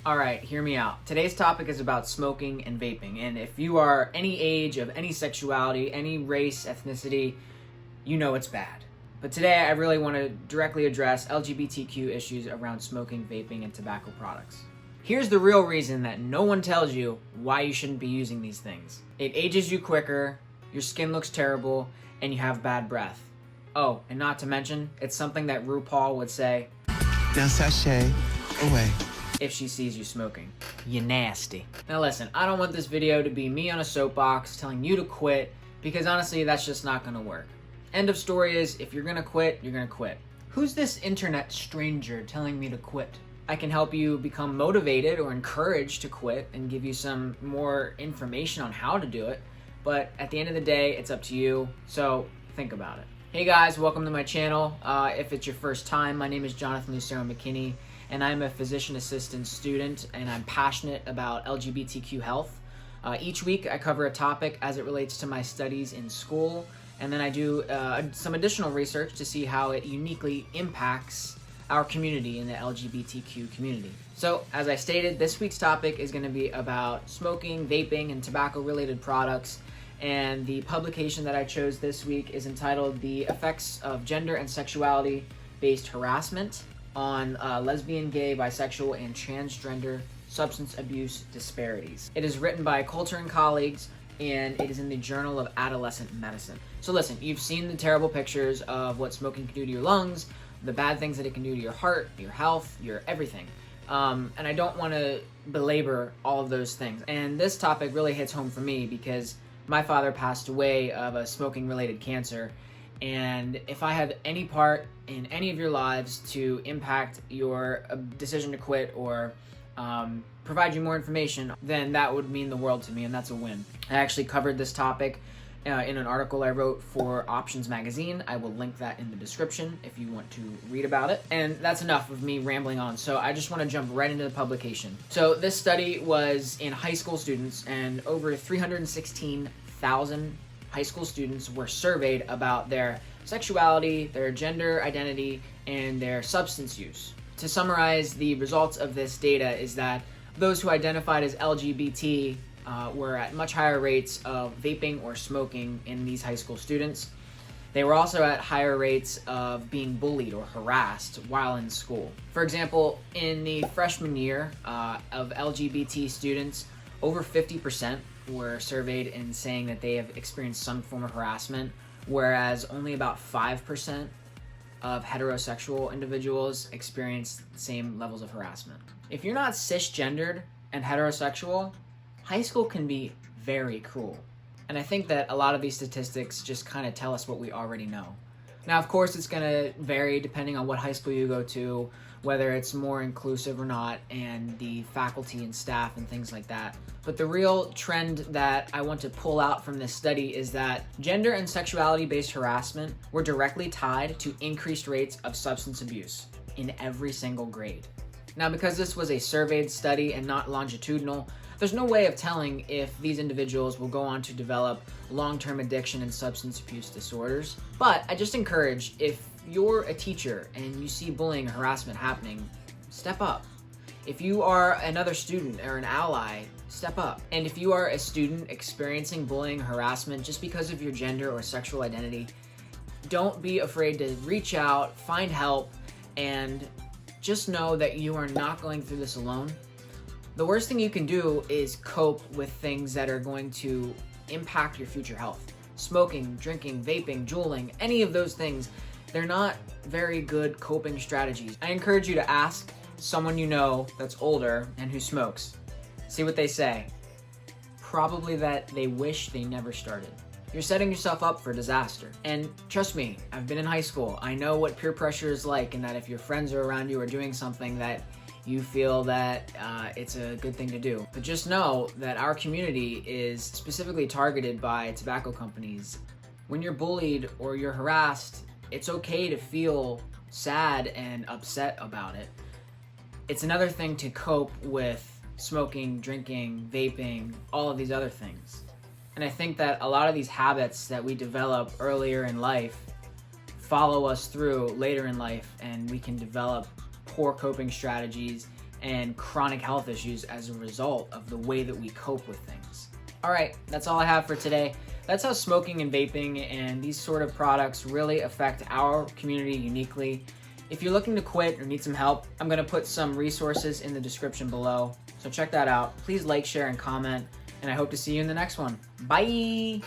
Alright, hear me out. Today's topic is about smoking and vaping, and if you are any age, of any sexuality, any race, ethnicity, you know it's bad. But today I really want to directly address LGBTQ issues around smoking, vaping, and tobacco products. Here's the real reason that no one tells you why you shouldn't be using these things. It ages you quicker, your skin looks terrible, and you have bad breath. Oh, and not to mention, it's something that RuPaul would say, "Now sashay away," if she sees you smoking. You nasty. Now listen, I don't want this video to be me on a soapbox telling you to quit, because honestly, that's just not gonna work. End of story is, if you're gonna quit, you're gonna quit. Who's this internet stranger telling me to quit? I can help you become motivated or encouraged to quit and give you some more information on how to do it, but at the end of the day, it's up to you, so think about it. Hey guys, welcome to my channel. If it's your first time, my name is Jonathan Lucero McKinney, and I'm a physician assistant student, and I'm passionate about LGBTQ health. Each week I cover a topic as it relates to my studies in school, and then I do some additional research to see how it uniquely impacts our community in the LGBTQ community. So, as I stated, this week's topic is going to be about smoking, vaping, and tobacco-related products, and the publication that I chose this week is entitled "The Effects of Gender and Sexuality-Based Harassment on Lesbian, Gay, Bisexual, and Transgender Substance Abuse Disparities." It is written by Coulter and colleagues, and it is in the Journal of Adolescent Medicine. So listen, you've seen the terrible pictures of what smoking can do to your lungs, the bad things that it can do to your heart, your health, your everything. And I don't want to belabor all of those things. And this topic really hits home for me because my father passed away of a smoking-related cancer, and if I have any part in any of your lives to impact your decision to quit or provide you more information, then that would mean the world to me, and that's a win. I actually covered this topic in an article I wrote for Options Magazine. I will link that in the description if you want to read about it. And that's enough of me rambling on, so I just want to jump right into the publication. So this study was in high school students, and over 316,000 high school students were surveyed about their sexuality, their gender identity, and their substance use. To summarize the results of this data is that those who identified as LGBT were at much higher rates of vaping or smoking in these high school students. They were also at higher rates of being bullied or harassed while in school. For example, in the freshman year of LGBT students, over 50% were surveyed in saying that they have experienced some form of harassment, whereas only about 5% of heterosexual individuals experience the same levels of harassment. If you're not cisgendered and heterosexual, high school can be very cruel. And I think that a lot of these statistics just kind of tell us what we already know. Now, of course, it's going to vary depending on what high school you go to, whether it's more inclusive or not, and the faculty and staff and things like that. But the real trend that I want to pull out from this study is that gender and sexuality-based harassment were directly tied to increased rates of substance abuse in every single grade. Now, because this was a surveyed study and not longitudinal, there's no way of telling if these individuals will go on to develop long-term addiction and substance abuse disorders. But I just encourage, if you're a teacher and you see bullying or harassment happening, step up. If you are another student or an ally, step up. And if you are a student experiencing bullying or harassment just because of your gender or sexual identity, don't be afraid to reach out, find help, and just know that you are not going through this alone. The worst thing you can do is cope with things that are going to impact your future health. Smoking, drinking, vaping, juuling, any of those things, they're not very good coping strategies. I encourage you to ask someone you know that's older and who smokes. See what they say. Probably that they wish they never started. You're setting yourself up for disaster. And trust me, I've been in high school. I know what peer pressure is like, and that if your friends are around you are doing something that you feel that it's a good thing to do. But just know that our community is specifically targeted by tobacco companies. When you're bullied or you're harassed, it's okay to feel sad and upset about it. It's another thing to cope with smoking, drinking, vaping, all of these other things. And I think that a lot of these habits that we develop earlier in life follow us through later in life, and we can develop poor coping strategies and chronic health issues as a result of the way that we cope with things. All right, that's all I have for today. That's how smoking and vaping and these sort of products really affect our community uniquely. If you're looking to quit or need some help, I'm going to put some resources in the description below. So check that out. Please like, share, and comment, and I hope to see you in the next one. Bye!